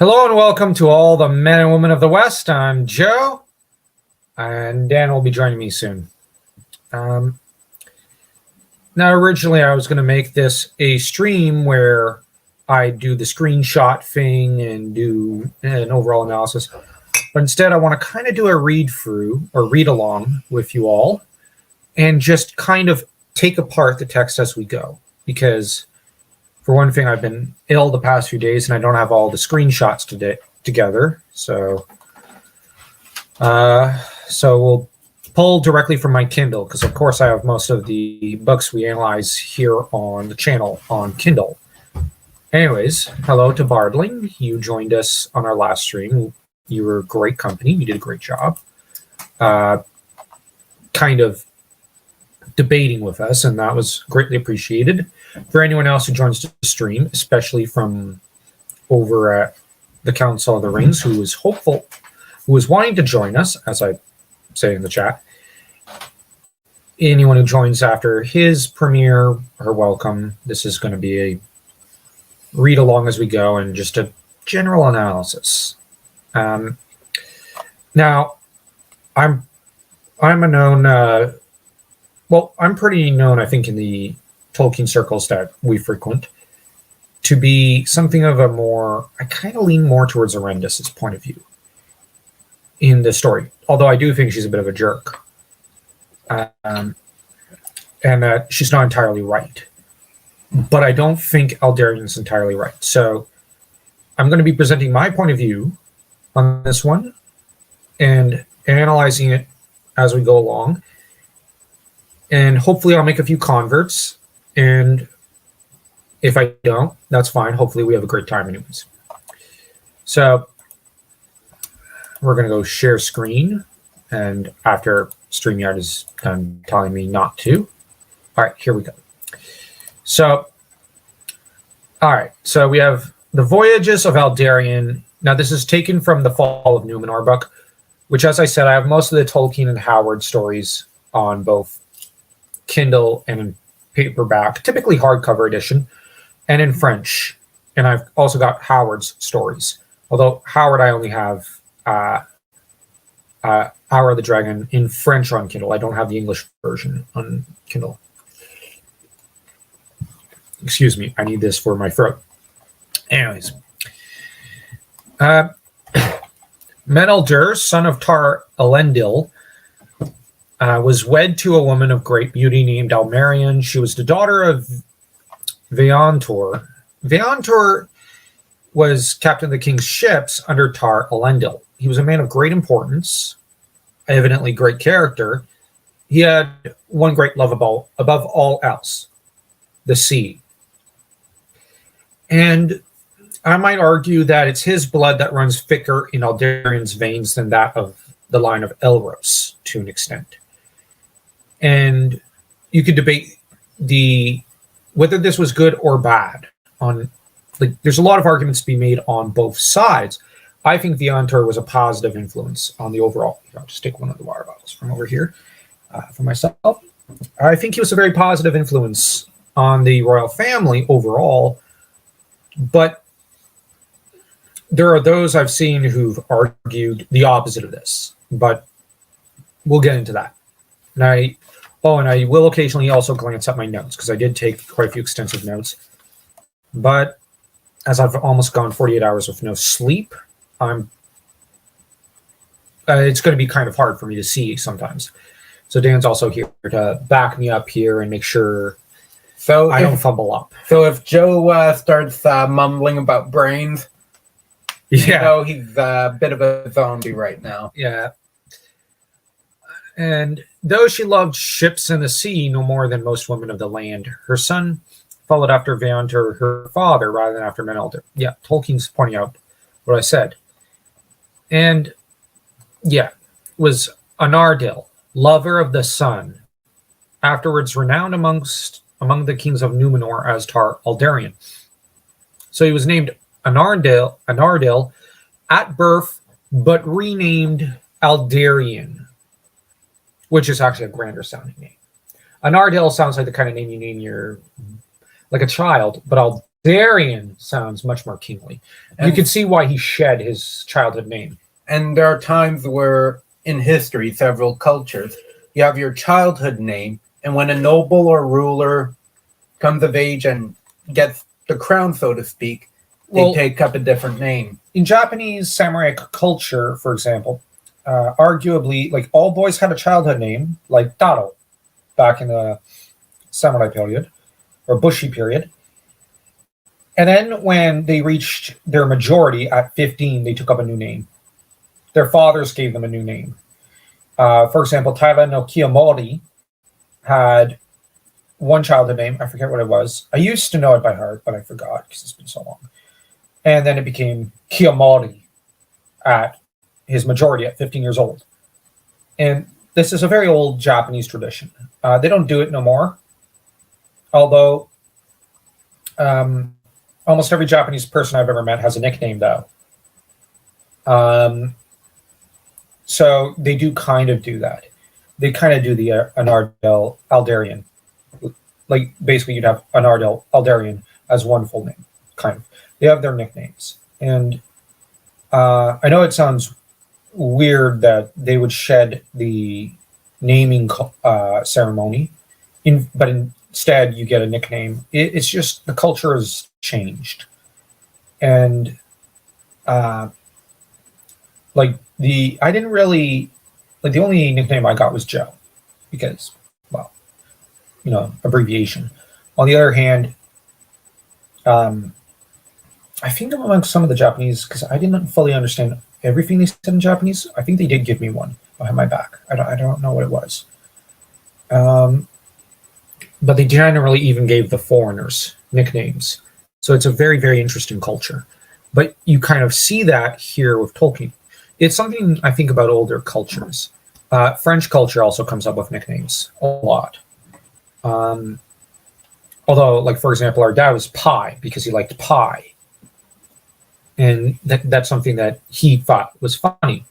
Hello and welcome to all the men and women of the West. I'm Joe, and Dan will be joining me soon. Now, originally I was going to make this a stream where I do the screenshot thing and do an overall analysis, but instead I want to kind of do a read through or read along with you all and just kind of take apart the text as we go, because for one thing, I've been ill the past few days, and I don't have all the screenshots together. So we'll pull directly from my Kindle, because of course I have most of the books we analyze here on the channel on Kindle. Anyways, hello to Bardling. You joined us on our last stream. You were great company. You did a great job. Kind of debating with us, and that was greatly appreciated. For anyone else who joins the stream, especially from over at the Council of the Rings, who is hopeful, who is wanting to join us, as I say in the chat, anyone who joins after his premiere are welcome. This is going to be a read along as we go and just a general analysis. Now, I'm a known. I'm pretty known, I think, in the Tolkien circles that we frequent, to be something of a more, I kind of lean more towards Arendis's point of view in the story, although I do think she's a bit of a jerk. And that she's not entirely right. But I don't think Aldarian's entirely right. So I'm going to be presenting my point of view on this one and analyzing it as we go along. And hopefully I'll make a few converts. And if I don't, that's fine. Hopefully we have a great time anyways. So we're going to go share screen. And after StreamYard is done telling me not to. All right, here we go. So, all right. So we have The Voyages of Aldarian. Now this is taken from the Fall of Numenor book, which, as I said, I have most of the Tolkien and Howard stories on both Kindle and in paperback, typically hardcover edition, and in French. And I've also got Howard's stories. Although Howard, I only have Hour of the Dragon in French on Kindle. I don't have the English version on Kindle. Excuse me, I need this for my throat. Anyways. Meneldur, son of Tar Elendil, was wed to a woman of great beauty named Almarian. She was the daughter of Veantor. Veantor was captain of the king's ships under Tar Elendil. He was a man of great importance, evidently great character. He had one great love above all else, the sea. And I might argue that it's his blood that runs thicker in Aldarian's veins than that of the line of Elros to an extent. And you could debate whether this was good or bad. There's a lot of arguments to be made on both sides. I think Veantor was a positive influence on the overall. I'll just take one of the water bottles from over here for myself. I think he was a very positive influence on the royal family overall. But there are those I've seen who've argued the opposite of this. But we'll get into that. And I will occasionally also glance at my notes, because I did take quite a few extensive notes. But as I've almost gone 48 hours with no sleep, it's going to be kind of hard for me to see sometimes. So Dan's also here to back me up here and make sure I don't fumble up. So if Joe starts mumbling about brains, you know he's a bit of a zombie right now. Yeah. And though she loved ships and the sea no more than most women of the land, her son followed after Veantor, her father, rather than after Meneldur. Yeah, Tolkien's pointing out what I said. And, was Anardil, lover of the sun, afterwards renowned among the kings of Numenor as Tar Aldarian. So he was named Anardil at birth, but renamed Aldarian, which is actually a grander sounding name. Anardil sounds like the kind of name you name your, like a child, but Aldarian sounds much more kingly. You can see why he shed his childhood name. And there are times where, in history, several cultures, you have your childhood name, and when a noble or ruler comes of age and gets the crown, so to speak, they take up a different name. In Japanese samurai culture, for example, arguably, like all boys had a childhood name, like Taro, back in the samurai period or Bushi period. And then when they reached their majority at 15, they took up a new name. Their fathers gave them a new name. For example, Taira no Kiyomori had one childhood name. I forget what it was. I used to know it by heart, but I forgot because it's been so long. And then it became Kiyomori at his majority at 15 years old. And this is a very old Japanese tradition. They don't do it no more. Although almost every Japanese person I've ever met has a nickname, though. So they do kind of do that. They kind of do the Aldarian. Like, basically, you'd have an Aldarian as one full name, kind of. They have their nicknames. And I know it sounds weird that they would shed the naming ceremony, but instead you get a nickname. It's just the culture has changed. And the only nickname I got was Joe because, well, abbreviation. On the other hand, I think among some of the Japanese, because I didn't fully understand everything they said in Japanese, I think they did give me one behind my back. I don't know what it was. But they generally even gave the foreigners nicknames. So it's a very, very interesting culture. But you kind of see that here with Tolkien. It's something I think about older cultures. French culture also comes up with nicknames a lot. Although, like, for example, our dad was Pie because he liked pie. And that's something that he thought was funny.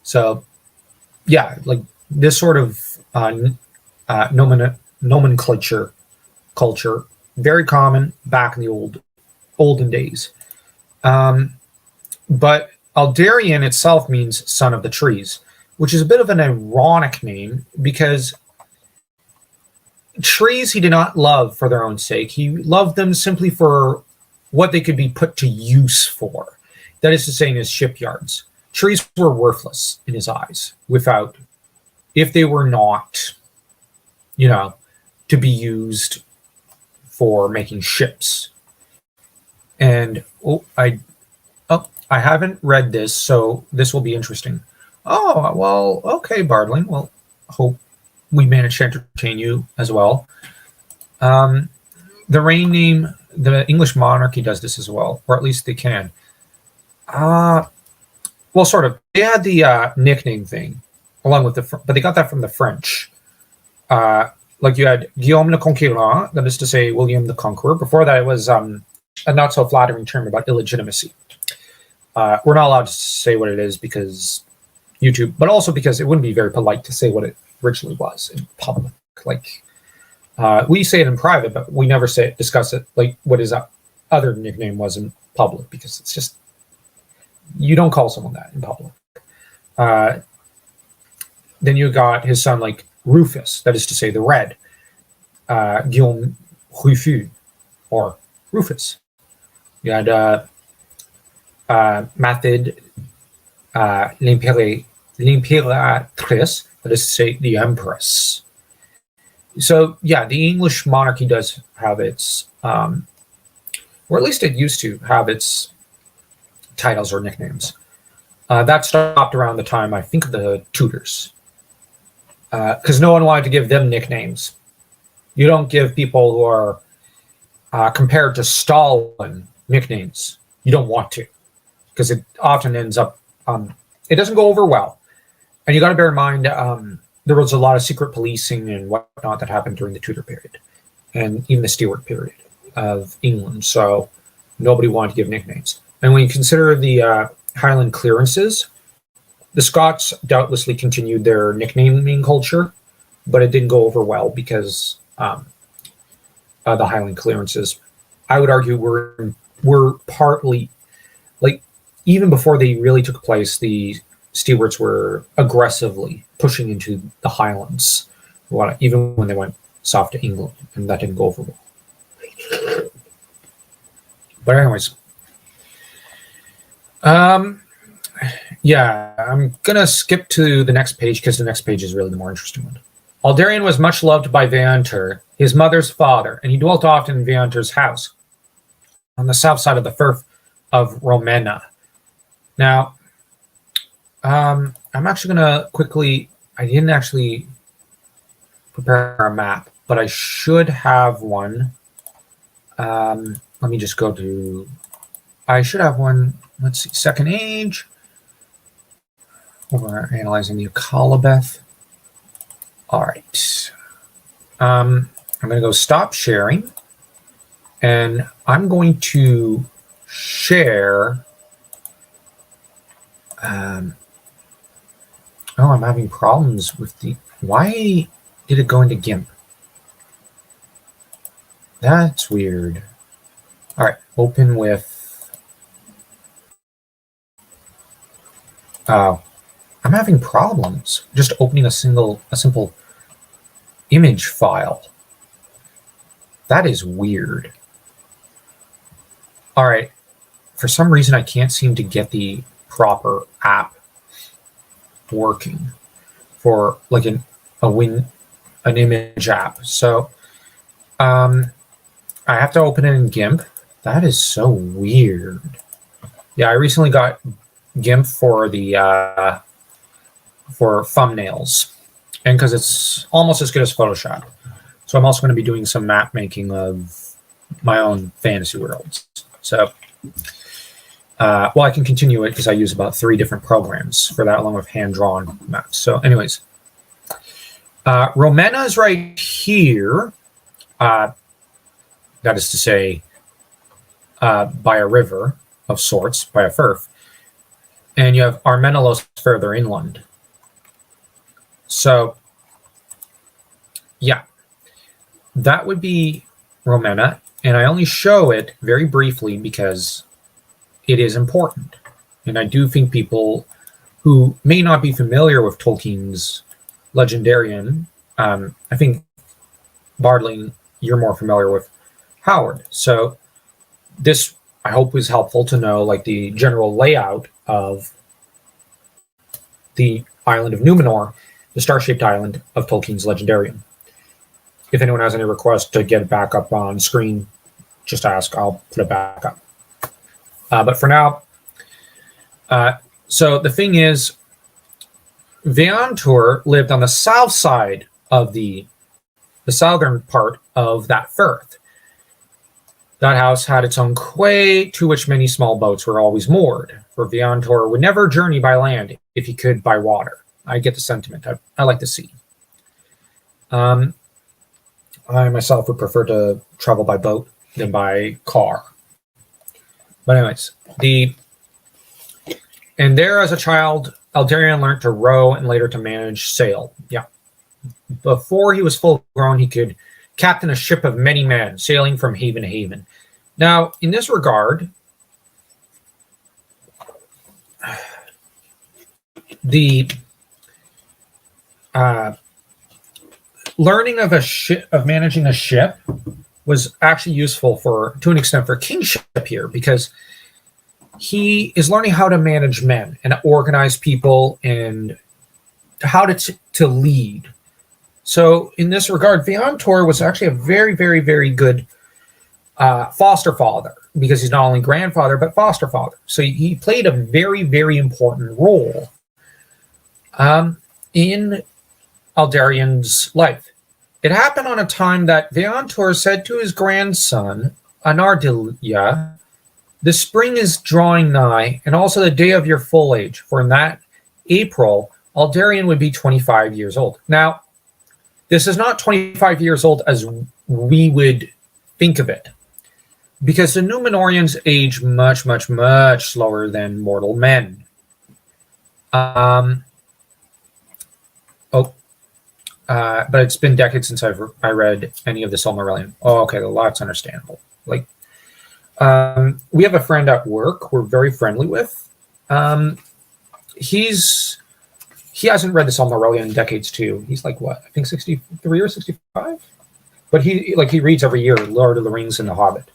So, yeah, like this sort of nomenclature culture, very common back in the olden days. But Aldarian itself means son of the trees, which is a bit of an ironic name because trees he did not love for their own sake. He loved them simply for what they could be put to use for. That is to say, in his shipyards. Trees were worthless in his eyes if they were not, to be used for making ships. And I haven't read this, so this will be interesting. Oh, well, okay, Bardling. Well, hope we managed to entertain you as well. The reign name, the English monarchy does this as well, or at least they can. Well, sort of. They had the nickname thing, along with but they got that from the French. Like you had Guillaume le Conquérant, that is to say William the Conqueror. Before that, it was a not so flattering term about illegitimacy. We're not allowed to say what it is because YouTube, but also because it wouldn't be very polite to say what it originally was in public. Like we say it in private, but we never discuss it like what his other nickname was in public because it's just you don't call someone that in public. Then you got his son like Rufus, that is to say the Red, Guillaume Rufus or Rufus. You had Mathilde, l'impératrice, that is to say the Empress. So yeah, the English monarchy does have its, or at least it used to have its titles or nicknames. That stopped around the time, I think, of the Tudors. Because no one wanted to give them nicknames. You don't give people who are compared to Stalin nicknames. You don't want to. Because it often ends up, it doesn't go over well. And you got to bear in mind, there was a lot of secret policing and whatnot that happened during the Tudor period. And even the Stuart period of England. So nobody wanted to give nicknames. And when you consider the Highland clearances, the Scots doubtlessly continued their nicknaming culture, but it didn't go over well because the Highland clearances I would argue were partly like even before they really took place, the Stewarts were aggressively pushing into the Highlands, even when they went south to England, and that didn't go over well. But anyways, yeah, I'm gonna skip to the next page because the next page is really the more interesting one. Aldarian was much loved by Veantur, his mother's father, and he dwelt often in Veantur's house on the south side of the Firth of Romena. Now, I'm actually gonna quickly. I didn't actually prepare a map, but I should have one. Let me just go to. I should have one. Let's see, Second Age. We're analyzing the Akalabeth. All right. I'm going to go stop sharing, and I'm going to share. Oh, I'm having problems with the. Why did it go into GIMP? That's weird. All right, open with. Oh, I'm having problems just opening a simple image file. That is weird. All right, for some reason I can't seem to get the proper app working for like an image app. So I have to open it in GIMP. That is so weird. Yeah, I recently got GIMP for the for thumbnails, and because it's almost as good as Photoshop. So I'm also going to be doing some map making of my own fantasy worlds. So, well, I can continue it because I use about 3 different programs for that, along with hand-drawn maps. So anyways, Romena is right here. That is to say, by a river of sorts, by a firth. And you have Armenelos further inland. So, yeah, that would be Romena. And I only show it very briefly because it is important. And I do think people who may not be familiar with Tolkien's Legendarian, I think, Bardling, you're more familiar with Howard. So this, I hope, is helpful to know like the general layout of the island of Numenor, the star-shaped island of Tolkien's Legendarium. If anyone has any requests to get it back up on screen, just ask. I'll put it back up. But for now, so the thing is, Veantur lived on the south side of the southern part of that firth. That house had its own quay, to which many small boats were always moored, for Veantur would never journey by land if he could by water. I get the sentiment. I like the sea. I myself would prefer to travel by boat than by car. But anyways, and there as a child, Aldarian learned to row and later to manage sail. Yeah. Before he was full grown, he could captain a ship of many men, sailing from haven to haven. Now, in this regard, the learning of managing a ship was actually useful to an extent for kingship here, because he is learning how to manage men and organize people and how to lead. So in this regard, Veantur was actually a very, very, very good foster father, because he's not only grandfather but foster father. So he played a very, very important role in Aldarian's life. It happened on a time that Veantur said to his grandson, Anardilia, "The spring is drawing nigh, and also the day of your full age, for in that April, Aldarian would be 25 years old." Now, this is not 25 years old as we would think of it, because the Numenorians age much, much, much slower than mortal men. But it's been decades since I read any of the Silmarillion. Oh, okay, that's understandable. Like, We have a friend at work we're very friendly with. Um, he hasn't read the Silmarillion in decades too. He's like what, I think 63 or 65, but he reads every year Lord of the Rings and The Hobbit,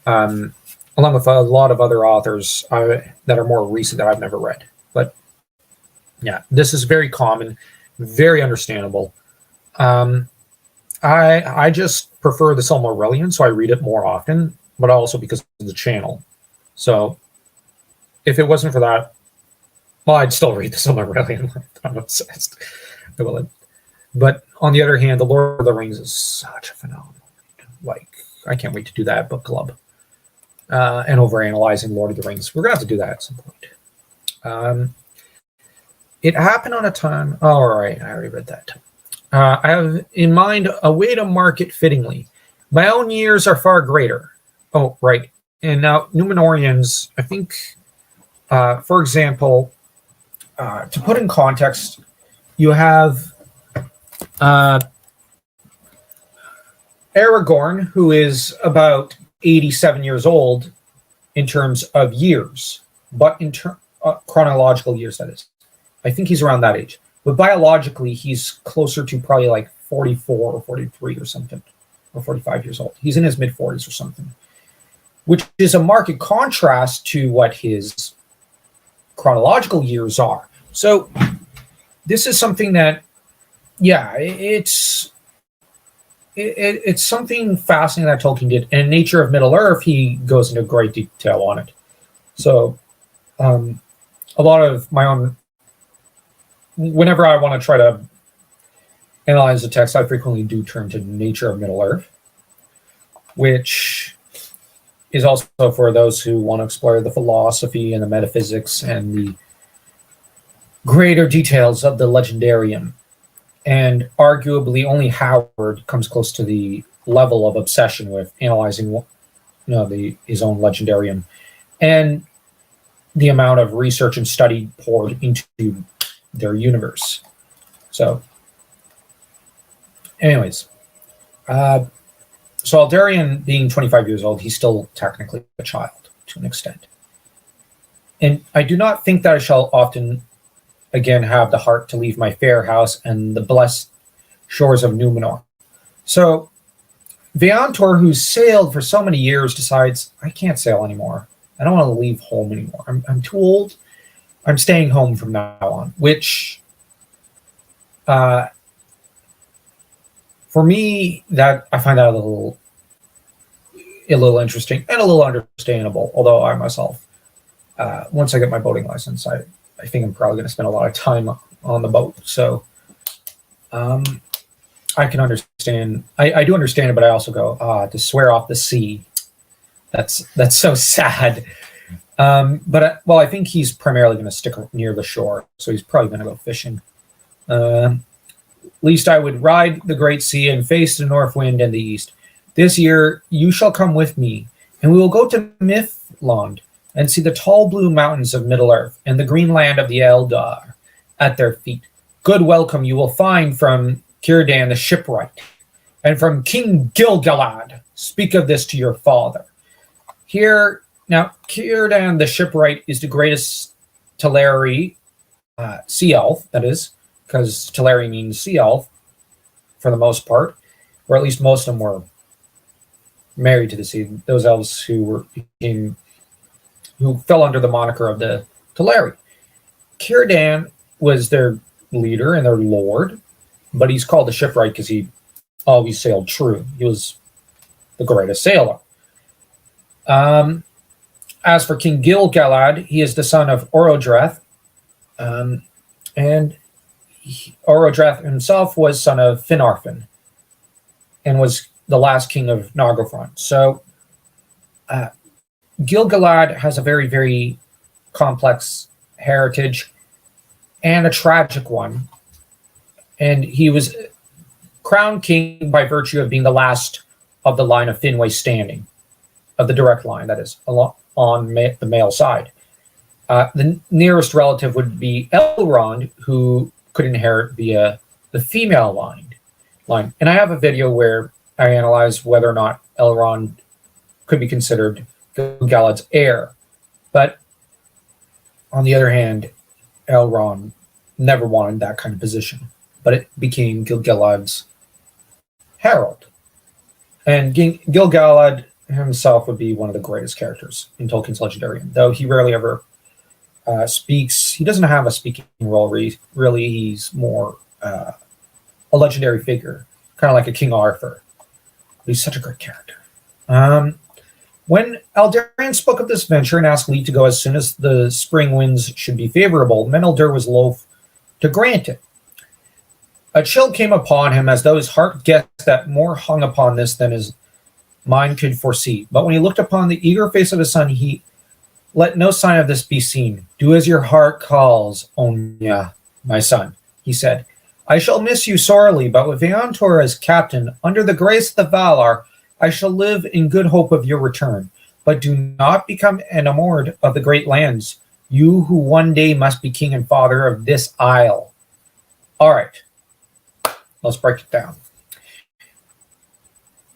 um, along with a lot of other authors that are more recent that I've never read. But yeah, this is very common, very understandable. Um, I just prefer the Silmarillion, so I read it more often, but also because of the channel. So if it wasn't for that, well, I'd still read the Silmarillion. I'm obsessed. I will. But on the other hand, the Lord of the Rings is such a phenomenal read. Like, I can't wait to do that book club and overanalyzing Lord of the Rings. We're gonna have to do that at some point. Um, it happened on a time. Oh, all right, I already read that. I have in mind a way to market fittingly. My own years are far greater. Oh, right. And now Numenorians, I think, for example, to put in context, you have Aragorn, who is about 87 years old in terms of years, but in chronological years, that is. I think he's around that age. But biologically, he's closer to probably like 44 or 43 or something, or 45 years old. He's in his mid 40s or something, which is a marked contrast to what his chronological years are. So this is something that, yeah, it's something fascinating that Tolkien did. And in Nature of Middle Earth, he goes into great detail on it. So a lot of my own, whenever I want to try to analyze the text, I frequently do turn to Nature of Middle Earth, which is also for those who want to explore the philosophy and the metaphysics and the greater details of the legendarium. And arguably only Howard comes close to the level of obsession with analyzing his own legendarium and the amount of research and study poured into their universe. So anyways, so Aldarian being 25 years old, he's still technically a child to an extent. And I do not think that I shall often again have the heart to leave my fair house and the blessed shores of Numenor. So Veantor, who's sailed for so many years, decides, I can't sail anymore. I don't want to leave home anymore. I'm too old. I'm staying home from now on, which for me, that I find that a little interesting and a little understandable. Although I myself, once I get my boating license, I think I'm probably going to spend a lot of time on the boat. So I can understand. I do understand it, but I also go, to swear off the sea. That's so sad. But I think he's primarily going to stick near the shore, so he's probably going to go fishing. Least I would ride the great sea and face the north wind and the east. This year you shall come with me, and we will go to Mithlond and see the tall blue mountains of Middle Earth and the green land of the Eldar at their feet. Good welcome you will find from Círdan the shipwright, and from King Gil-galad. Speak of this to your father. Here, now, Círdan the shipwright is the greatest Teleri sea elf, that is, because Teleri means sea elf for the most part, or at least most of them were married to the sea. Those elves who fell under the moniker of the Teleri. Círdan was their leader and their lord, but he's called the shipwright because he always sailed true. He was the greatest sailor. As for King Gil-galad, he is the son of Orodreth, and Orodreth himself was son of Finarfin, and was the last king of Nargothrond. So Gil-galad has a very, very complex heritage and a tragic one. And he was crowned king by virtue of being the last of the line of Finwë standing, of the direct line, that is, on the male side. The nearest relative would be Elrond, who could inherit via the female line. And I have a video where I analyze whether or not Elrond could be considered Gil-galad's heir. But on the other hand, Elrond never wanted that kind of position, but it became Gil-galad's herald. And Gil-galad himself would be one of the greatest characters in Tolkien's Legendarian, though he rarely ever speaks. He doesn't have a speaking role. Really, he's more a legendary figure, kind of like a King Arthur. He's such a great character. When Aldarian spoke of this venture and asked leave to go as soon as the spring winds should be favorable, Menelder was loath to grant it. A chill came upon him as though his heart guessed that more hung upon this than his mind could foresee. But when he looked upon the eager face of his son, he let no sign of this be seen. Do as your heart calls, Onya, my son, he said. I shall miss you sorely, but with Eontor as captain, under the grace of the Valar, I shall live in good hope of your return. But do not become enamored of the great lands, you who one day must be king and father of this isle. All right, let's break it down.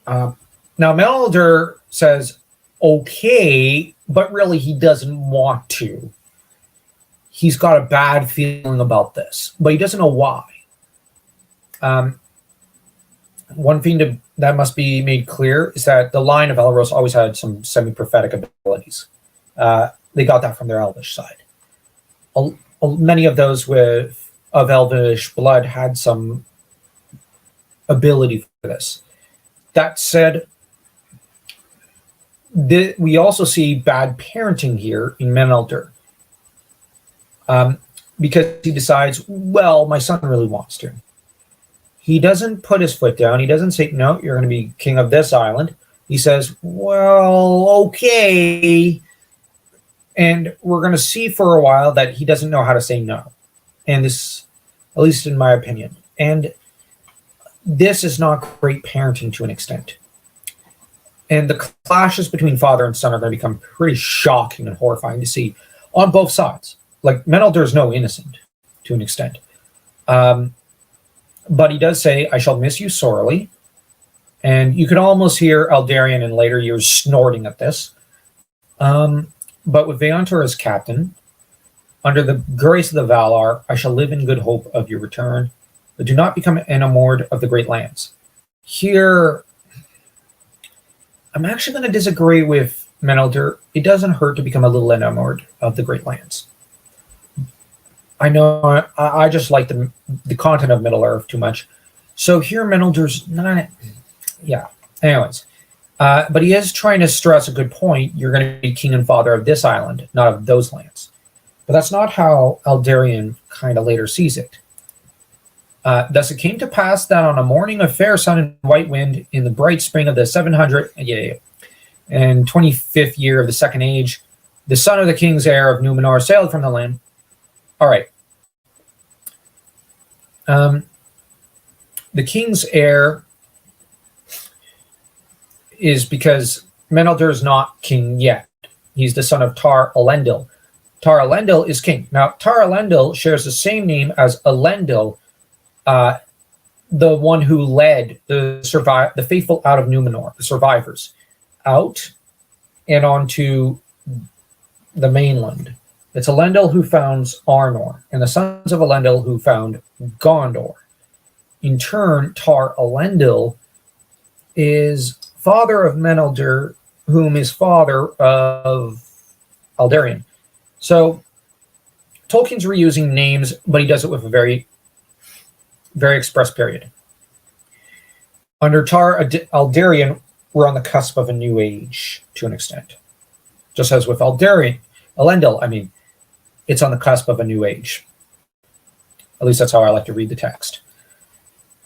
Now, Menelder says, okay, but really he doesn't want to. He's got a bad feeling about this, but he doesn't know why. One thing that must be made clear is that the line of Elros always had some semi-prophetic abilities. They got that from their Elvish side. Many of those of Elvish blood had some ability for this. That said, we also see bad parenting here in Menelder. Because he decides, well, my son really wants to. He doesn't put his foot down. He doesn't say, no, you're going to be king of this island. He says, well, okay. And we're going to see for a while that he doesn't know how to say no. And this, at least in my opinion. And this is not great parenting to an extent. And the clashes between father and son are going to become pretty shocking and horrifying to see on both sides. Like, Menelder is no innocent to an extent. But he does say, I shall miss you sorely. And you can almost hear Aldarian in later years snorting at this. But with Eontor as captain, under the grace of the Valar, I shall live in good hope of your return, but do not become enamored of the great lands. Here, I'm actually going to disagree with Menelder. It doesn't hurt to become a little enamored of the great lands. I know I just like the content of Middle-earth too much. So here Menelder's not... Yeah. Anyways. But he is trying to stress a good point. You're going to be king and father of this island, not of those lands. But that's not how Aldarian kind of later sees it. Thus it came to pass that on a morning of fair sun and white wind in the bright spring of the 725th year of the Second Age, the son of the king's heir of Numenor sailed from the land. All right. The king's heir is because Menelder is not king yet. He's the son of Tar Elendil. Tar Elendil is king. Now, Tar Elendil shares the same name as Elendil, the one who led the faithful out of Numenor, the survivors, out and onto the mainland. It's Elendil who founds Arnor, and the sons of Elendil who found Gondor. In turn, Tar Elendil is father of Menelder, whom is father of Aldarian. So Tolkien's reusing names, but he does it with a very, very express period. Under Tar Aldarian, we're on the cusp of a new age to an extent. Just as with Elendil, I mean, it's on the cusp of a new age. At least that's how I like to read the text.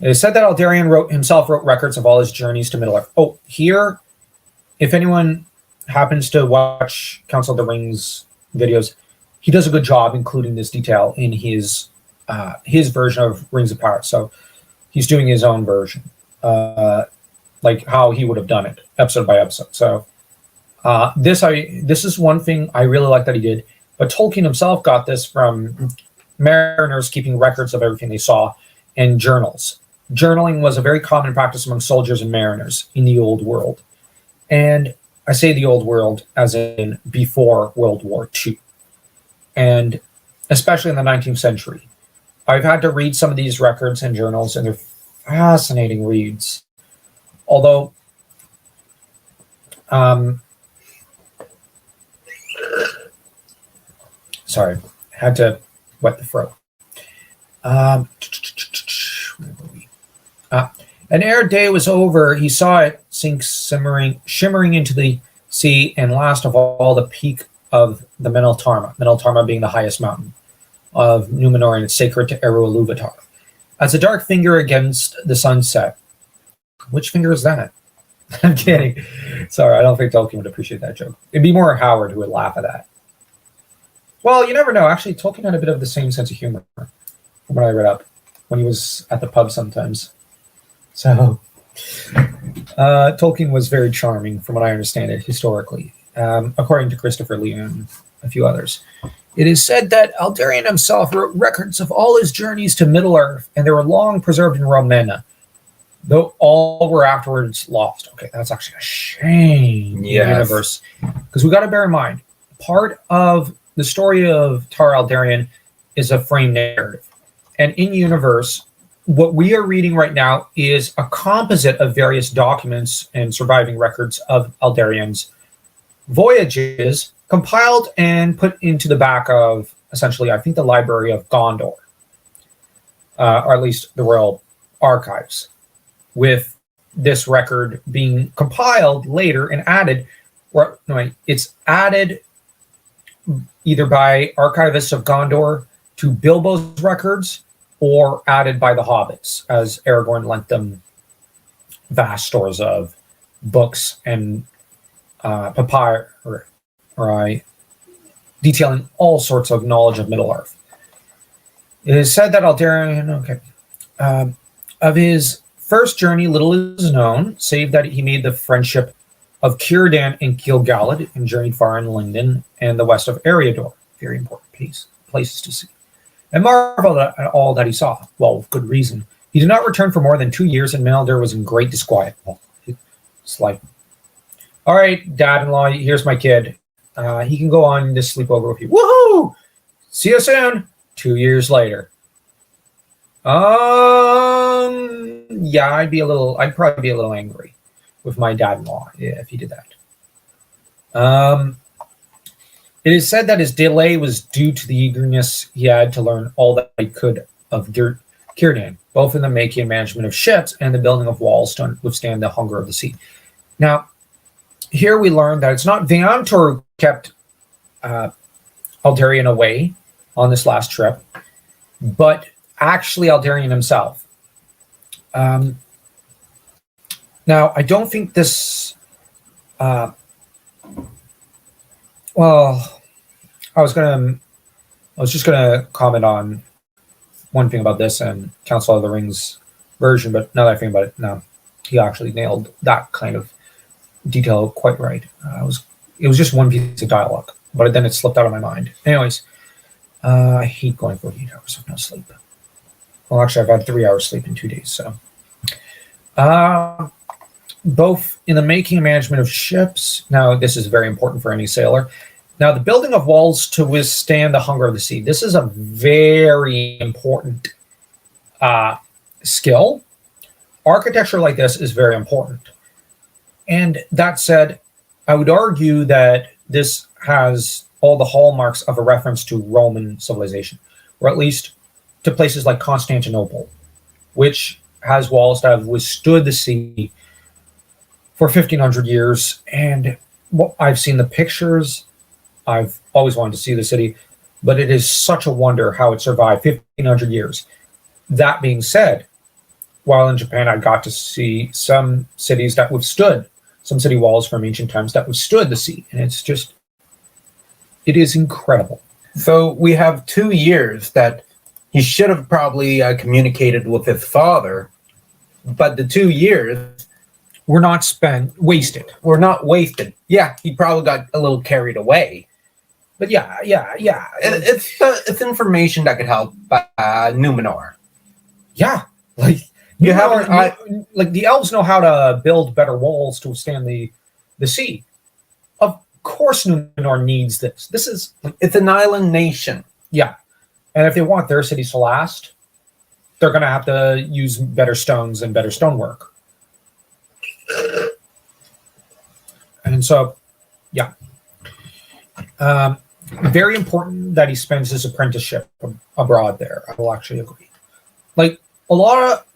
It is said that Aldarian himself wrote records of all his journeys to Middle-earth. Oh, here, if anyone happens to watch Council of the Rings videos, he does a good job including this detail in his version of Rings of Power. So he's doing his own version, like how he would have done it, episode by episode. So this is one thing I really like that he did. But Tolkien himself got this from mariners keeping records of everything they saw and journals. Journaling was a very common practice among soldiers and mariners in the old world. And I say the old world as in before World War II, and especially in the 19th century. I've had to read some of these records and journals, and they're fascinating reads. Although, sorry, had to wet the throat. Where were we? And ere day was over, he saw it sink shimmering into the sea, and last of all, the peak of the Meneltarma being the highest mountain of Numenor and sacred to Eru LOTR. As a dark finger against the sunset. Which finger is that? I'm kidding. Sorry, I don't think Tolkien would appreciate that joke. It'd be more Howard who would laugh at that. Well, you never know. Actually, Tolkien had a bit of the same sense of humor from what I read up when he was at the pub sometimes. So, Tolkien was very charming from what I understand it historically, according to Christopher Lee and a few others. It is said that Aldarian himself wrote records of all his journeys to Middle-earth, and they were long preserved in Romena, though all were afterwards lost. Okay, that's actually a shame in the universe. Because we got to bear in mind, part of the story of Tar Aldarian is a frame narrative. And in universe, what we are reading right now is a composite of various documents and surviving records of Aldarian's voyages, compiled and put into the back of, essentially, I think, the Library of Gondor, or at least the Royal Archives, with this record being compiled later and added, or no, it's added either by archivists of Gondor to Bilbo's records, or added by the hobbits, as Aragorn lent them vast stores of books and papyri, detailing all sorts of knowledge of Middle-earth. It is said that Aldarian, of his first journey, little is known, save that he made the friendship of Círdan and Gil-galad and journeyed far in Lindon and the west of Eriador. Very important places to see. And marveled at all that he saw. Well, with good reason. He did not return for more than 2 years, and Menelder was in great disquiet. Well, it's like, all right, dad-in-law, here's my kid. He can go on this sleepover with you. Woohoo! See you soon. 2 years later. Yeah, I'd probably be a little angry with my dad-in-law if he did that. It is said that his delay was due to the eagerness he had to learn all that he could of Círdan, both in the making and management of ships and the building of walls to withstand the hunger of the sea. Now, here we learn that it's not Veantor who kept Aldarian away on this last trip, but actually Aldarian himself. Now, I don't think this... well, I was just gonna comment on one thing about this and Council of the Rings version, but now that I think about it, no, he actually nailed that kind of detail quite right. It was just one piece of dialogue, but then it slipped out of my mind. Anyways, I hate going 48 hours of no sleep. Well, actually, I've had 3 hours sleep in 2 days, so. Both in the making and management of ships. Now, this is very important for any sailor. Now, the building of walls to withstand the hunger of the sea. This is a very important skill. Architecture like this is very important. And that said, I would argue that this has all the hallmarks of a reference to Roman civilization, or at least to places like Constantinople, which has walls that have withstood the sea for 1,500 years. And I've seen the pictures. I've always wanted to see the city, but it is such a wonder how it survived 1,500 years. That being said, while in Japan, I got to see some cities that withstood, some city walls from ancient times that withstood the sea. And it's just, it is incredible. So we have 2 years that he should have probably communicated with his father, but the 2 years were not wasted. Were not wasted. Yeah, he probably got a little carried away. But yeah. It's information that could help Numenor. Yeah, like like the elves know how to build better walls to withstand the sea. course Numenor needs this. This is, It's an island nation. yeah. And if they want their cities to last, they're going to have to use better stones and better stonework. And so, yeah. Very important that he spends his apprenticeship abroad there. I will actually agree. Like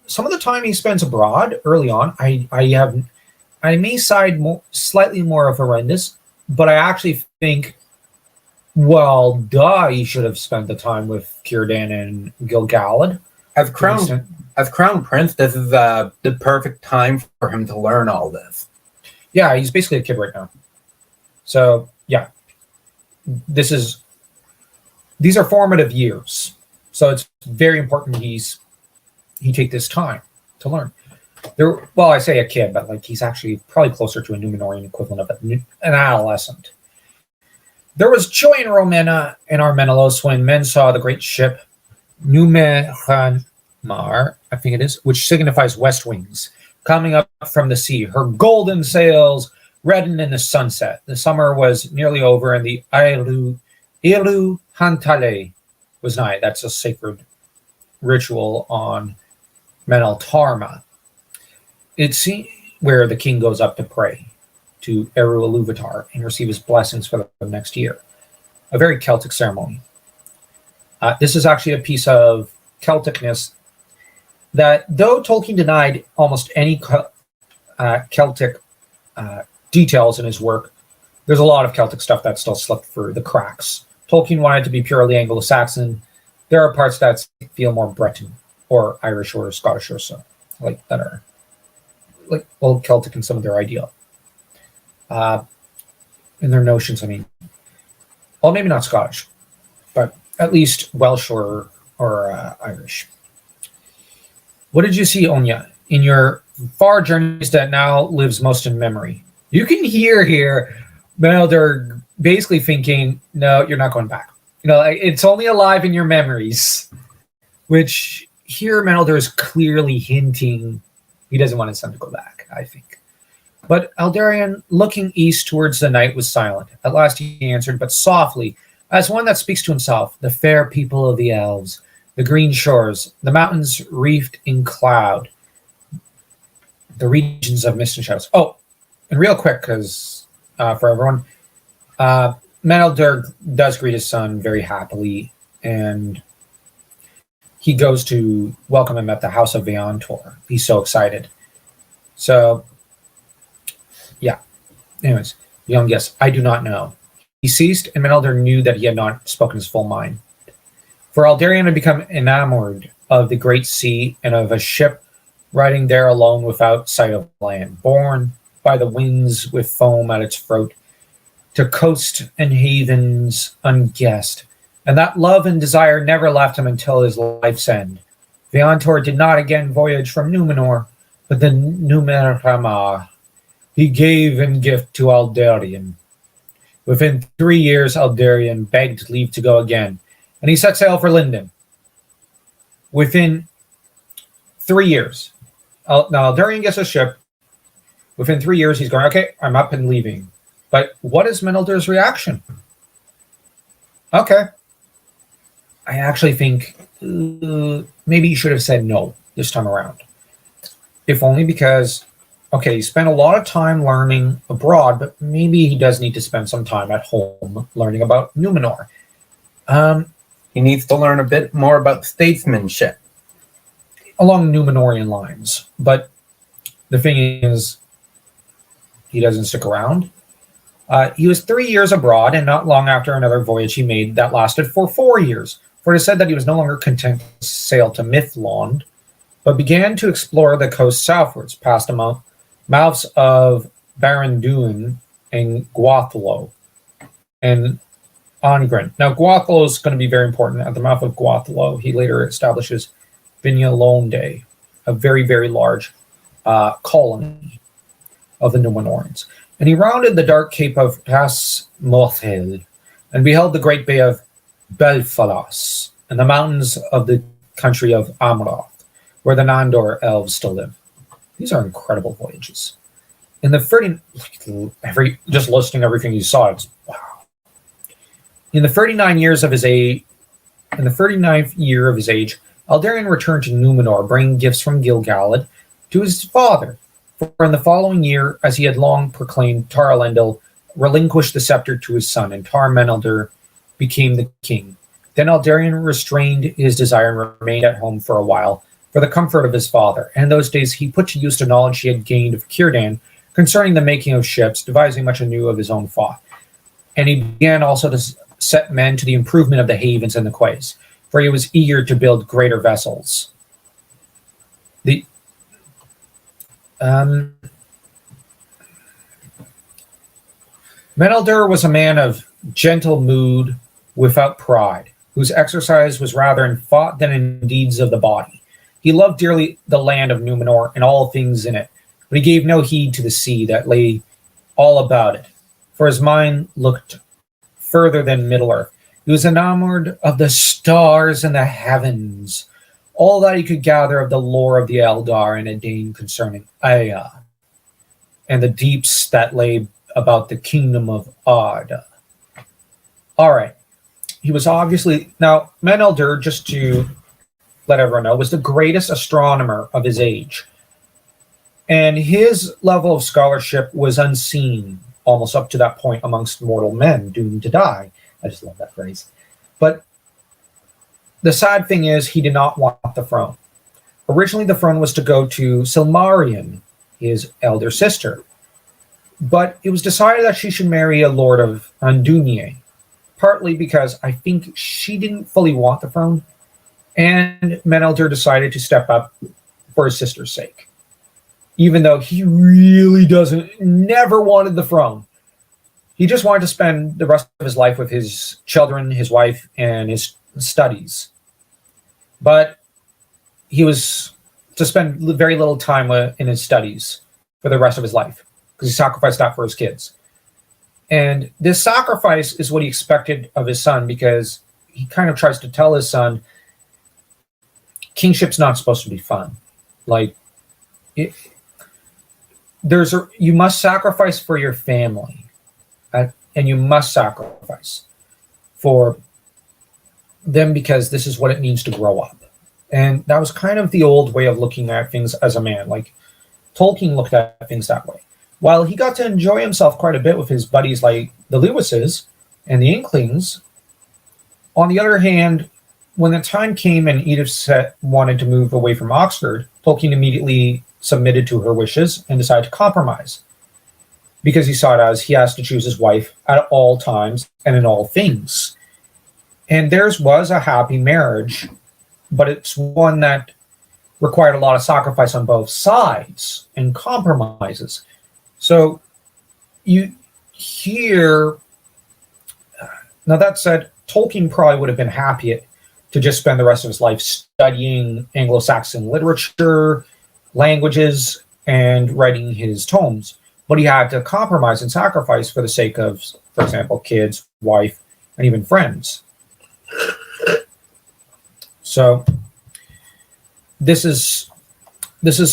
some of the time he spends abroad early on, I may side slightly more of horrendous, but I actually think, well, he should have spent the time with Círdan and Gil-galad. As crown prince, this is the perfect time for him to learn all this. Yeah, he's basically a kid right now. So yeah, these are formative years. So it's very important he take this time to learn. Well, I say a kid, but like he's actually probably closer to a Numenorian equivalent of an adolescent. There was joy in Romena and Armenelos when men saw the great ship Numenor, I think it is, which signifies west wings, coming up from the sea. Her golden sails reddened in the sunset. The summer was nearly over, and the Ilu Hantale was nigh. That's a sacred ritual on Meneltarma. It's where the king goes up to pray to Eru Ilúvatar and receive his blessings for the next year. A very Celtic ceremony. This is actually a piece of Celticness that, though Tolkien denied almost any Celtic details in his work, there's a lot of Celtic stuff that still slipped through the cracks. Tolkien wanted to be purely Anglo-Saxon. There are parts that feel more Breton or Irish or Scottish or so, like that are like old Celtic in some of their ideal. In their notions, I mean. Well, maybe not Scottish, but at least Welsh or Irish. What did you see, Onya, in your far journeys that now lives most in memory? You can hear here, they're basically thinking, no, you're not going back. It's only alive in your memories, which here Melder is clearly hinting he doesn't want his son to go back, I think. But Aldarian, looking east towards the night, was silent. At last he answered, but softly, as one that speaks to himself, the fair people of the elves, the green shores, the mountains reefed in cloud, the regions of mist and shadows. Oh, and real quick, because for everyone, Menelder does greet his son very happily, and he goes to welcome him at the house of Veantor. He's so excited. So, yeah. Anyways, young guess, I do not know. He ceased, and Menelder knew that he had not spoken his full mind. For Aldarian had become enamored of the great sea and of a ship riding there alone without sight of land, borne by the winds with foam at its throat, to coast and havens unguessed. And that love and desire never left him until his life's end. Veantor did not again voyage from Numenor, but the Numenor he gave in gift to Aldarian. Within 3 years, Aldarian begged leave to go again, and he set sail for Lindon. Within 3 years. Now, Aldarian gets a ship. Within 3 years, he's going, okay, I'm up and leaving. But what is Menelder's reaction? Okay. I actually think maybe he should have said no this time around. If only because, okay, he spent a lot of time learning abroad, but maybe he does need to spend some time at home learning about Numenor. He needs to learn a bit more about statesmanship. Along Numenorian lines. But the thing is, he doesn't stick around. He was 3 years abroad, and not long after another voyage he made that lasted for 4 years. For it is said that he was no longer content to sail to Mithlond, but began to explore the coast southwards, past the mouths of Barandun and Gwathlo and Ongren. Now, Gwathlo is going to be very important. At the mouth of Gwathlo, he later establishes Vignalonde, a very, very large colony of the Numenorians. And he rounded the dark cape of Tas Mothel and beheld the great bay of Belfalas and the mountains of the country of Amroth, where the Nandor elves still live. These are incredible voyages. In the 30, just listing everything he saw, it's wow. In the 39 years of his age, in the 39th year of his age, Aldarian returned to Numenor, bringing gifts from Gil-galad to his father. For in the following year, as he had long proclaimed, Tar-Elendil relinquished the scepter to his son, and Tar-Menelder became the king. Then Aldarian restrained his desire and remained at home for a while, for the comfort of his father. And in those days he put to use the knowledge he had gained of Círdan concerning the making of ships, devising much anew of his own thought. And he began also to set men to the improvement of the havens and the quays, for he was eager to build greater vessels. The Menelder was a man of gentle mood without pride, whose exercise was rather in thought than in deeds of the body. He loved dearly the land of Numenor and all things in it, but he gave no heed to the sea that lay all about it, for his mind looked further than Middle-earth. He was enamored of the stars and the heavens, all that he could gather of the lore of the Eldar and Edain concerning Aya, and the deeps that lay about the kingdom of Arda. All right. He was obviously... Now, Menelder, just to let everyone know, was the greatest astronomer of his age. And his level of scholarship was unseen almost up to that point amongst mortal men doomed to die. I just love that phrase. But the sad thing is he did not want the throne. Originally, the throne was to go to Silmarion, his elder sister. But it was decided that she should marry a lord of Andunier, partly because I think she didn't fully want the throne, and Menelder decided to step up for his sister's sake, even though he really never wanted the throne. He just wanted to spend the rest of his life with his children, his wife, and his studies. But he was to spend very little time in his studies for the rest of his life, because he sacrificed that for his kids. And this sacrifice is what he expected of his son, because he kind of tries to tell his son, kingship's not supposed to be fun. Like, you must sacrifice for your family, and you must sacrifice for them because this is what it means to grow up. And that was kind of the old way of looking at things as a man. Like, Tolkien looked at things that way. While he got to enjoy himself quite a bit with his buddies like the Lewises and the Inklings, on the other hand, when the time came and Edith wanted to move away from Oxford, Tolkien immediately submitted to her wishes and decided to compromise, because he saw it as he has to choose his wife at all times and in all things. And theirs was a happy marriage, but it's one that required a lot of sacrifice on both sides and compromises. So you hear, now that said, Tolkien probably would have been happy to just spend the rest of his life studying Anglo-Saxon literature, languages, and writing his tomes. But he had to compromise and sacrifice for the sake of, for example, kids, wife, and even friends. So this is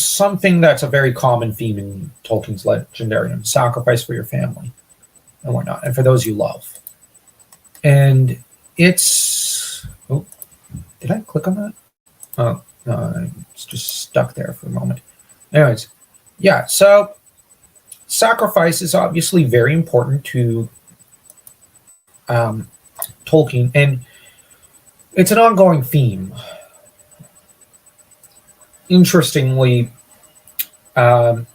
something that's a very common theme in Tolkien's Legendarium: sacrifice for your family and whatnot, and for those you love. And it's... Oh, did I click on that? Oh, no, it's just stuck there for a moment. Anyways, yeah, so sacrifice is obviously very important to Tolkien, and it's an ongoing theme. Interestingly, well,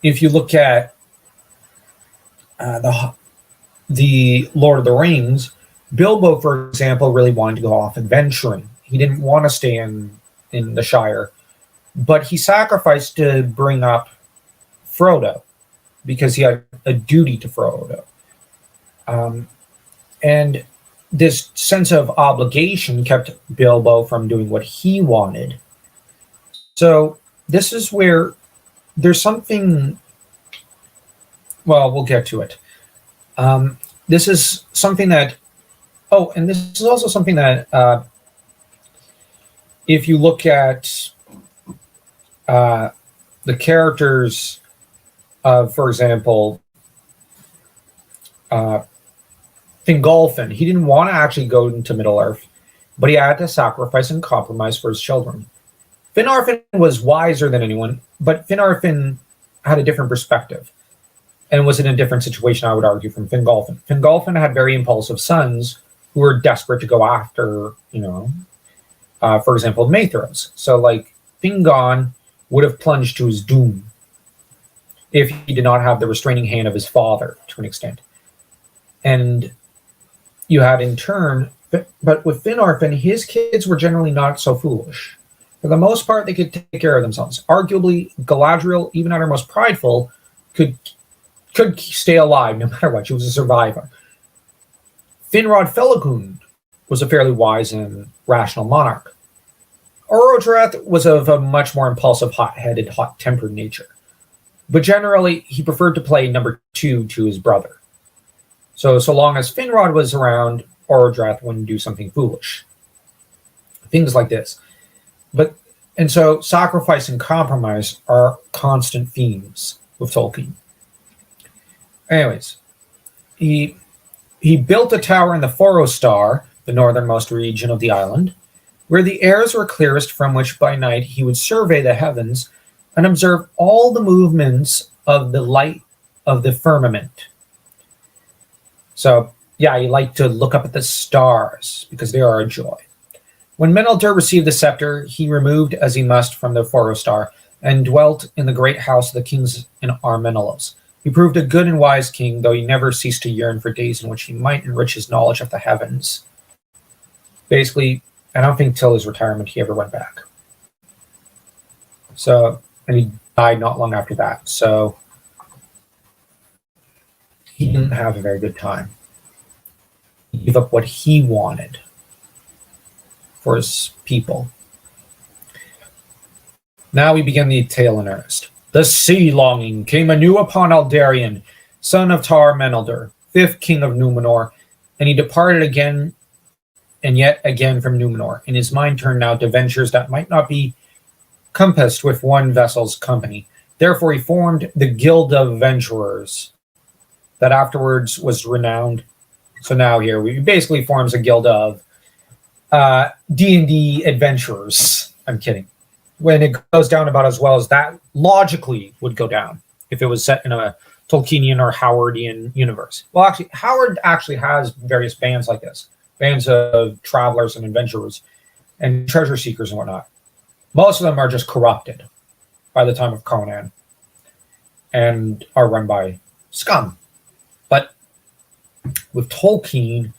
if you look at the Lord of the Rings, Bilbo, for example, really wanted to go off adventuring. He didn't want to stay in the Shire, but he sacrificed to bring up Frodo because he had a duty to Frodo. And this sense of obligation kept Bilbo from doing what he wanted. So this is where there's something... Well, we'll get to it. This is something that... Oh, and this is also something that if you look at the characters of, for example, uh, Fingolfin, he didn't want to actually go into Middle Earth, but he had to sacrifice and compromise for his children. Finarfin was wiser than anyone, but Finarfin had a different perspective and was in a different situation, I would argue, from Fingolfin. Fingolfin had very impulsive sons who were desperate to go after, for example, Maethras. So, like, Fingon would have plunged to his doom if he did not have the restraining hand of his father to an extent. And you had in turn, but with Finarfin, his kids were generally not so foolish. For the most part, they could take care of themselves. Arguably, Galadriel, even at her most prideful, could stay alive no matter what. She was a survivor. Finrod Felagund was a fairly wise and rational monarch. Orodreth was of a much more impulsive, hot-headed, hot-tempered nature. But generally, he preferred to play number two to his brother. So long as Finrod was around, Orodreth wouldn't do something foolish. Things like this. And so sacrifice and compromise are constant themes with Tolkien. Anyways, he built a tower in the Forostar, the northernmost region of the island, where the airs were clearest, from which by night he would survey the heavens and observe all the movements of the light of the firmament. So, yeah, he liked to look up at the stars because they are a joy. When Menelder received the scepter, he removed as he must from the Forostar and dwelt in the great house of the kings in Armenelos. He proved a good and wise king, though he never ceased to yearn for days in which he might enrich his knowledge of the heavens. Basically, I don't think till his retirement he ever went back. So, and he died not long after that. So, he didn't have a very good time. He gave up what he wanted for his people. Now we begin the tale in earnest. The sea longing came anew upon Aldarian, son of Tar Menelder, fifth king of Numenor, and he departed again and yet again from Numenor, and his mind turned now to ventures that might not be compassed with one vessel's company. Therefore he formed the Guild of Venturers, that afterwards was renowned. So now here we basically forms a guild of D&D adventurers. I'm kidding. When it goes down about as well as that logically would go down if it was set in a Tolkienian or Howardian universe. Well, actually, Howard actually has various bands like this. Bands of travelers and adventurers and treasure seekers and whatnot. Most of them are just corrupted by the time of Conan and are run by scum. But with Tolkien,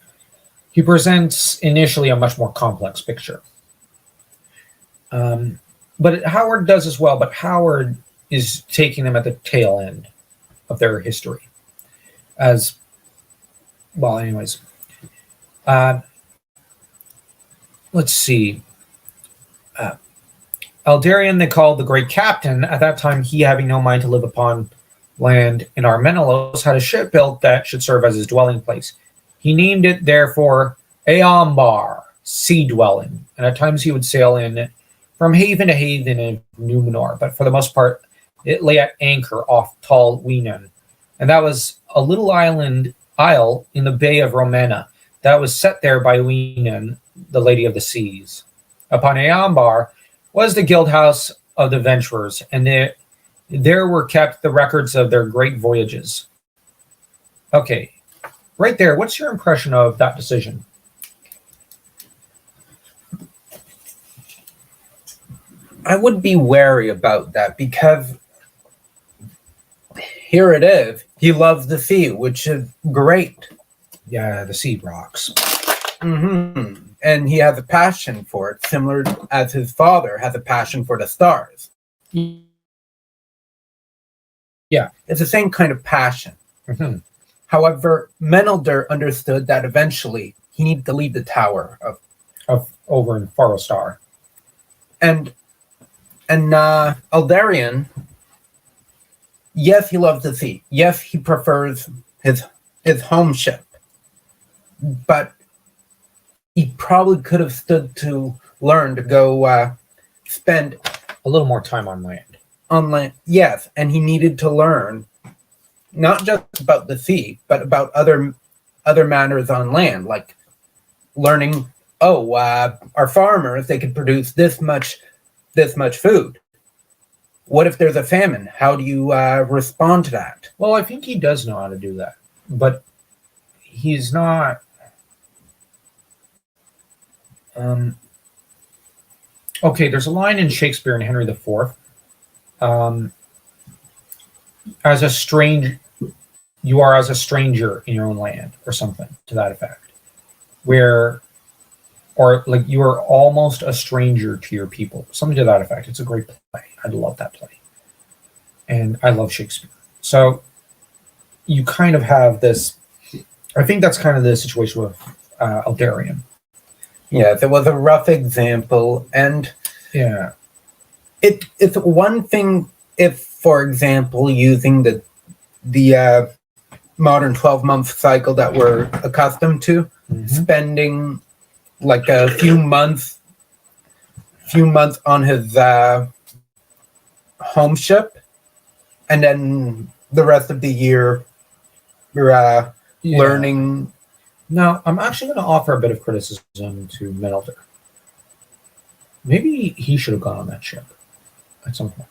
he presents initially a much more complex picture. But Howard does as well, but Howard is taking them at the tail end of their history. As well, anyways. Let's see. Aldarian they called the Great Captain. At that time, he, having no mind to live upon land in Armenelos, had a ship built that should serve as his dwelling place. He named it, therefore, Eambar, sea dwelling, and at times he would sail in it from haven to haven in Numenor, but for the most part, it lay at anchor off Tall Weenan, and that was a little isle in the Bay of Romena that was set there by Weenan, the Lady of the Seas. Upon Eambar was the guild house of the Venturers, and there were kept the records of their great voyages. Okay, right there, what's your impression of that decision? I would be wary about that because here it is. He loves the sea, which is great. Yeah, the sea rocks. Mm-hmm. And he has a passion for it, similar as his father has a passion for the stars. Yeah. It's the same kind of passion. Mm-hmm. However, Menelder understood that eventually he needed to leave the tower of over in Forostar. And Aldarian, yes, he loves the sea. Yes, he prefers his home ship. But he probably could have stood to learn to go spend a little more time on land. On land, yes, and he needed to learn not just about the sea, but about other matters on land, like learning. Oh, our farmers, they could produce this much food. What if there's a famine? How do you respond to that? Well, I think he does know how to do that, but he's not. Okay, there's a line in Shakespeare in Henry IV. As a strange, you are as a stranger in your own land, or something to that effect, where, or like you are almost a stranger to your people, something to that effect. It's a great play. I love that play, and I love Shakespeare. So you kind of have this. I think that's kind of the situation with Aldarian. Yeah, there was a rough example, and Yeah, it's one thing if, for example, using the modern 12-month cycle that we're accustomed to, spending like a few months on his home ship, and then the rest of the year you're learning. Now, I'm actually going to offer a bit of criticism to Melder. Maybe he should have gone on that ship at some point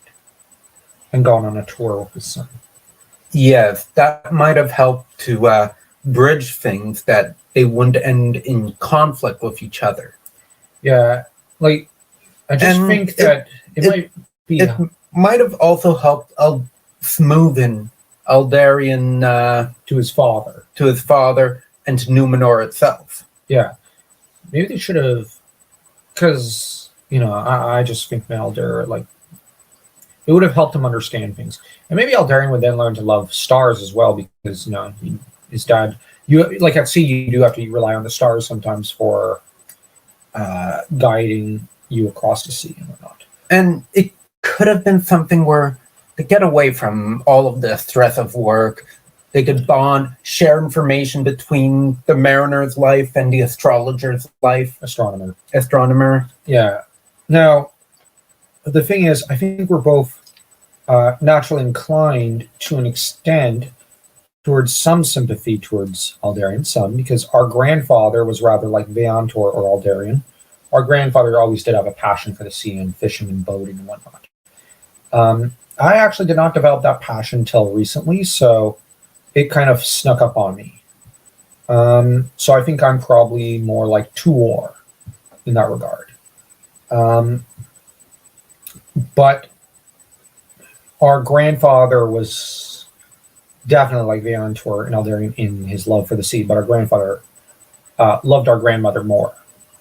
and gone on a tour with his son. Yes, that might have helped to bridge things that they wouldn't end in conflict with each other. Yeah, like, I just think that it might be... It might have also helped smoothen Aldarian to his father. And to Numenor itself. Yeah. Maybe they should have... Because, I just think Melder, like, it would have helped him understand things. And maybe Aldarian would then learn to love stars as well, because, his dad... Like at sea, you do have to rely on the stars sometimes for guiding you across the sea and whatnot. And it could have been something where to get away from all of the stress of work, they could bond, share information between the mariner's life and the astrologer's life. Astronomer. Yeah. Now, the thing is, I think we're both naturally inclined to an extent towards some sympathy towards Aldarian, some, because our grandfather was rather like Veantor or Aldarian. Our grandfather always did have a passion for the sea and fishing and boating and whatnot. I actually did not develop that passion until recently, so it kind of snuck up on me. So I think I'm probably more like Tuor in that regard. But our grandfather was definitely like Veantor and Aldarian in his love for the sea, but our grandfather loved our grandmother more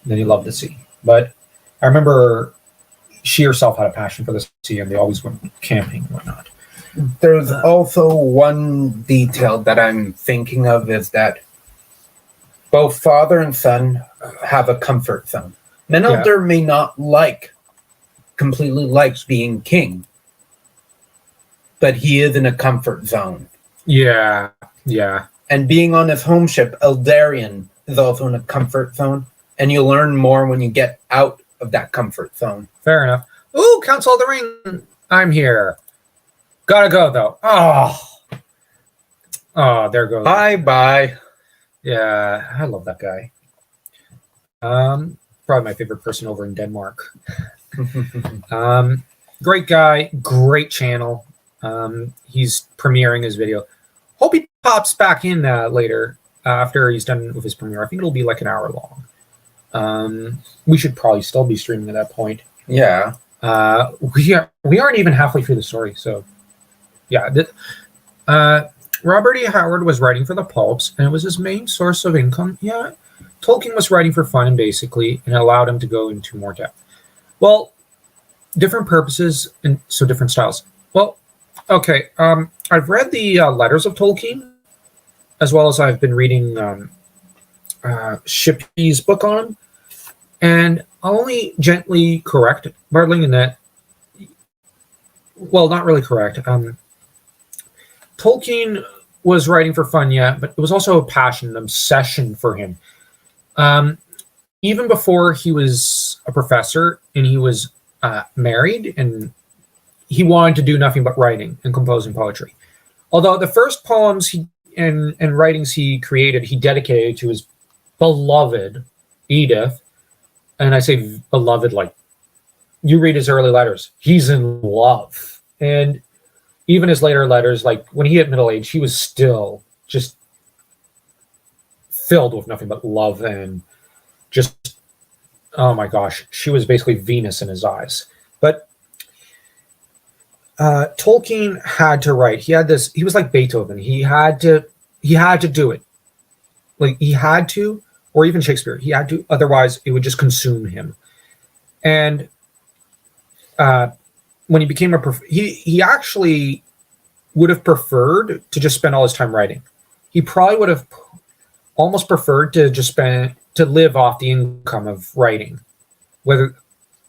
than he loved the sea. But I remember she herself had a passion for the sea, and they always went camping and whatnot. There's also one detail that I'm thinking of is that both father and son have a comfort zone. Menelder may not completely like being king, but he is in a comfort zone. Yeah. And being on his home ship, Aldarian is also in a comfort zone, and you learn more when you get out of that comfort zone. Fair enough. Ooh, Council of the Ring, I'm here. Gotta go, though. Oh, there goes. Bye. Yeah, I love that guy. Probably my favorite person over in Denmark. Great guy, great channel. He's premiering his video. Hope he pops back in later after he's done with his premiere. I think it'll be like an hour long. We should probably still be streaming at that point. Yeah. We aren't even halfway through the story, so yeah. Robert E. Howard was writing for the pulps, and it was his main source of income. Yeah, Tolkien was writing for fun, basically, and it allowed him to go into more depth. Well, different purposes and so different styles. Well, okay. I've read the letters of Tolkien, as well as I've been reading Shippey's book on him, and I'll only gently correct Bartling in that. Well, not really correct. Tolkien was writing for fun, yeah, but it was also a passion, an obsession for him. Even before he was a professor and he was married, and he wanted to do nothing but writing and composing poetry. Although the first poems and writings he created, he dedicated to his beloved Edith. And I say beloved, like, you read his early letters, he's in love. And even his later letters, like when he hit middle age, he was still just filled with nothing but love, and just, oh my gosh, she was basically Venus in his eyes. But Tolkien had to write. He was like Beethoven. He had to do it. Like, he had to, or even Shakespeare, he had to, otherwise it would just consume him. And when he became he actually would have preferred to just spend all his time writing. He probably would have almost preferred to just live off the income of writing,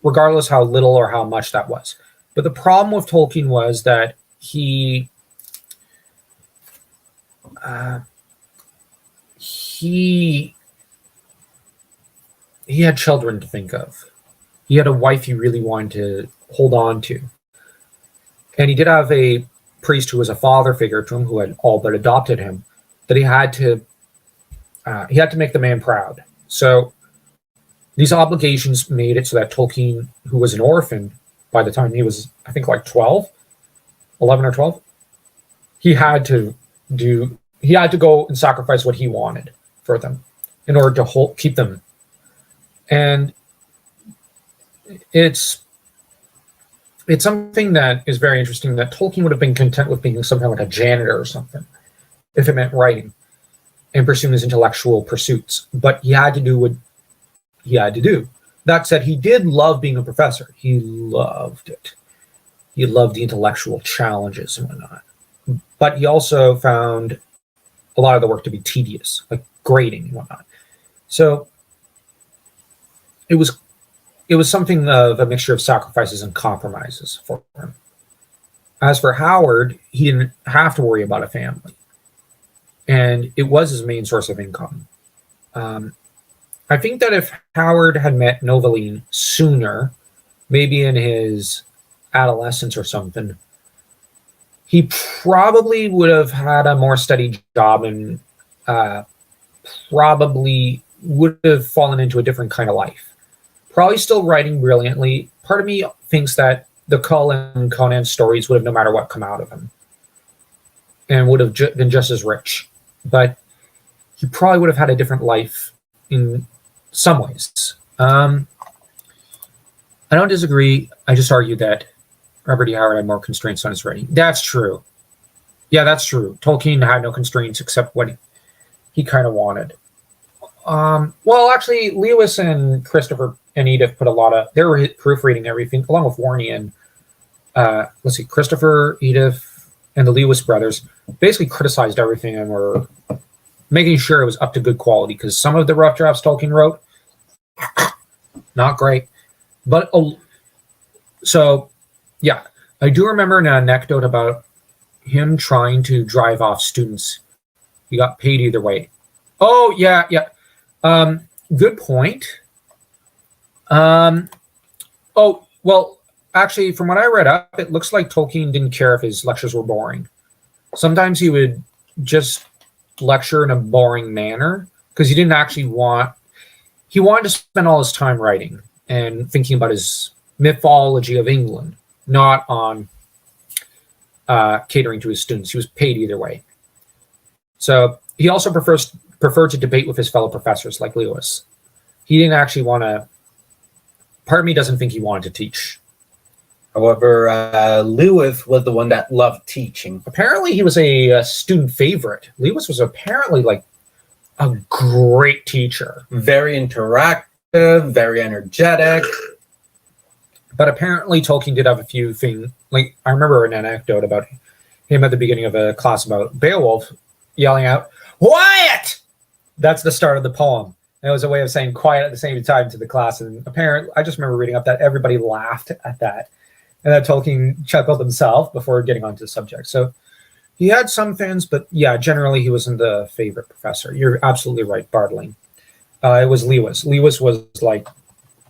regardless how little or how much that was. But the problem with Tolkien was that he had children to think of. He had a wife he really wanted to hold on to. And he did have a priest who was a father figure to him, who had all but adopted him, that he had to make the man proud. So these obligations made it so that Tolkien, who was an orphan by the time he was, I think, like 11 or 12, he had to go and sacrifice what he wanted for them in order to keep them. And it's something that is very interesting, that Tolkien would have been content with being something like a janitor or something if it meant writing and pursuing his intellectual pursuits. But he had to do what he had to do. That said, he did love being a professor. He loved it. He loved the intellectual challenges and whatnot. But he also found a lot of the work to be tedious, like grading and whatnot. So it was something of a mixture of sacrifices and compromises for him. As for Howard, he didn't have to worry about a family, and it was his main source of income. I think that if Howard had met Novaline sooner, maybe in his adolescence or something, he probably would have had a more steady job and probably would have fallen into a different kind of life. Probably still writing brilliantly. Part of me thinks that the Cull and Conan stories would have, no matter what, come out of him and would have been just as rich. But he probably would have had a different life in some ways. I don't disagree. I just argue that Robert E. Howard had more constraints on his writing. That's true. Yeah, that's true. Tolkien had no constraints except what he kind of wanted. Well, actually, Lewis and Christopher and Edith put a lot of, they were proofreading everything, along with Warney and, Christopher, Edith, and the Lewis brothers basically criticized everything and were making sure it was up to good quality, because some of the rough drafts Tolkien wrote, not great. But, so, yeah, I do remember an anecdote about him trying to drive off students. He got paid either way. Oh, yeah. Good point. Oh, well, actually, from what I read up, it looks like Tolkien didn't care if his lectures were boring. Sometimes he would just lecture in a boring manner because he didn't actually he wanted to spend all his time writing and thinking about his mythology of England, not on catering to his students. He was paid either way. So he also preferred to debate with his fellow professors like Lewis. He didn't actually want to, part of me doesn't think he wanted to teach. However, Lewis was the one that loved teaching. Apparently he was a student favorite. Lewis was apparently like a great teacher. Very interactive, very energetic. But apparently Tolkien did have a few things, like I remember an anecdote about him at the beginning of a class about Beowulf yelling out, "Quiet!" That's the start of the poem. And it was a way of saying quiet at the same time to the class. And apparently, I just remember reading up that everybody laughed at that. And that Tolkien chuckled himself before getting onto the subject. So he had some fans, but yeah, generally he wasn't the favorite professor. You're absolutely right, Bartling. It was Lewis. Lewis was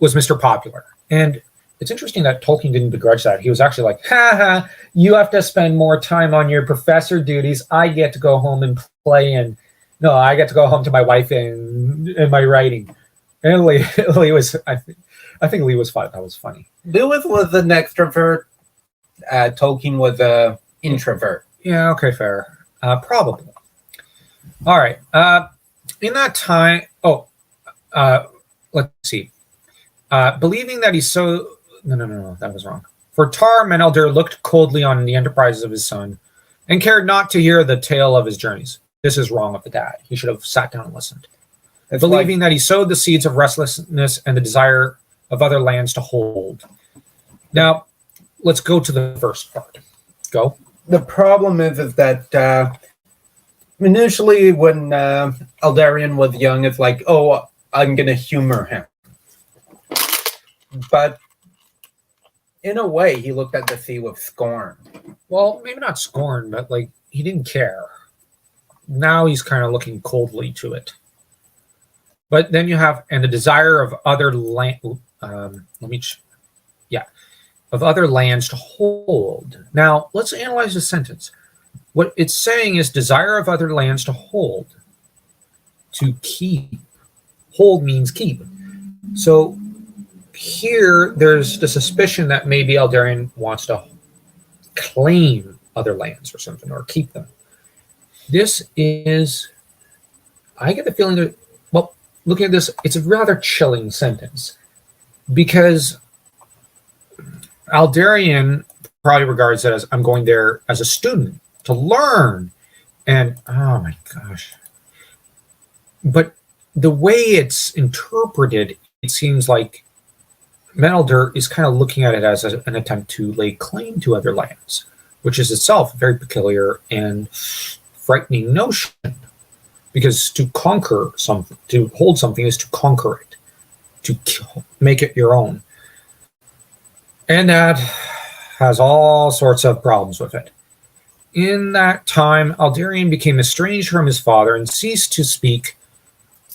Mr. Popular. And it's interesting that Tolkien didn't begrudge that. He was actually like, ha ha, you have to spend more time on your professor duties. I get to go home and play, and no, I get to go home to my wife and my writing. And Lee was, I think Lee was fun. That was funny. Lewis was an extrovert. Tolkien was a introvert. Yeah, okay, fair. Probably. All right. In that time, let's see. Believing that he's so no, that was wrong. For Tar, Menelder looked coldly on the enterprises of his son, and cared not to hear the tale of his journeys. This is wrong of the dad. He should have sat down and listened. Believing that he sowed the seeds of restlessness and the desire of other lands to hold. Now, let's go to the first part. Go. The problem is that initially when Aldarian was young, it's like, oh, I'm going to humor him. But in a way, he looked at the sea with scorn. Well, maybe not scorn, but like he didn't care. Now he's kind of looking coldly to it. But then you have, and the desire of other land, of other lands to hold. Now, let's analyze the sentence. What it's saying is desire of other lands to hold, to keep. Hold means keep. So here, there's the suspicion that maybe Aldarian wants to claim other lands or something, or keep them. This is, I get the feeling that, well, looking at this, it's a rather chilling sentence, because Aldarian probably regards it as, I'm going there as a student to learn. And, oh my gosh. But the way it's interpreted, it seems like Menelder is kind of looking at it as an attempt to lay claim to other lands, which is itself a very peculiar and frightening notion. Because to conquer something, to hold something, is to conquer it, to make it your own. And that has all sorts of problems with it. In that time, Aldarian became estranged from his father and ceased to speak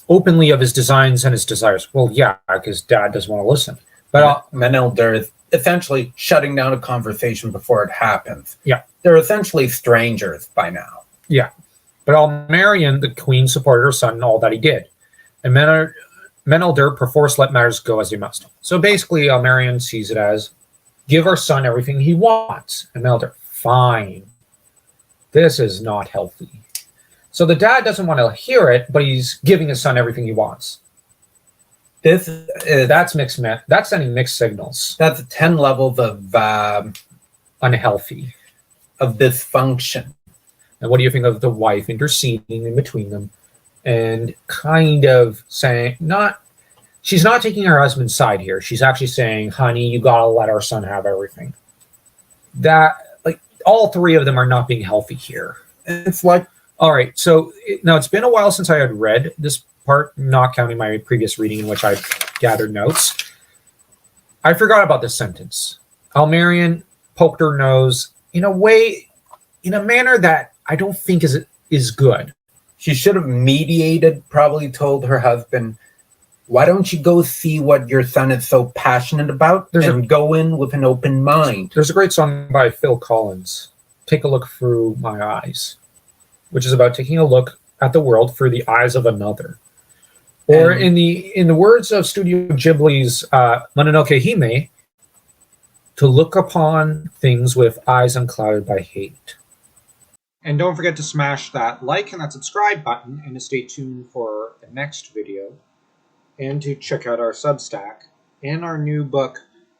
openly of his designs and his desires. Well, yeah, because dad doesn't want to listen. But Menelder is essentially shutting down a conversation before it happens. Yeah. They're essentially strangers by now. Yeah. But Almarian, the queen, supported her son in all that he did. And Menelder perforce let matters go as they must. So basically, Almarian sees it as, give our son everything he wants. And Menelder, fine. This is not healthy. So the dad doesn't want to hear it, but he's giving his son everything he wants. That's mixed. That's sending mixed signals. That's 10 levels of unhealthy, of dysfunction. And what do you think of the wife interceding in between them and kind of saying, she's not taking her husband's side here. She's actually saying, honey, you got to let our son have everything. That, like, all three of them are not being healthy here. It's like, all right. So now it's been a while since I had read this part, not counting my previous reading in which I gathered notes. I forgot about this sentence. Almarian poked her nose in a way, in a manner that I don't think is good. She should have mediated, probably told her husband, why don't you go see what your son is so passionate about and go in with an open mind. There's a great song by Phil Collins, Take a Look Through My Eyes, which is about taking a look at the world through the eyes of another. Or in the words of Studio Ghibli's Mononoke Hime, to look upon things with eyes unclouded by hate. And don't forget to smash that like and that subscribe button, and to stay tuned for the next video, and to check out our Substack and our new book,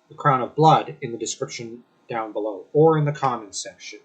The Crown of Blood, in the description down below, or in the comments section.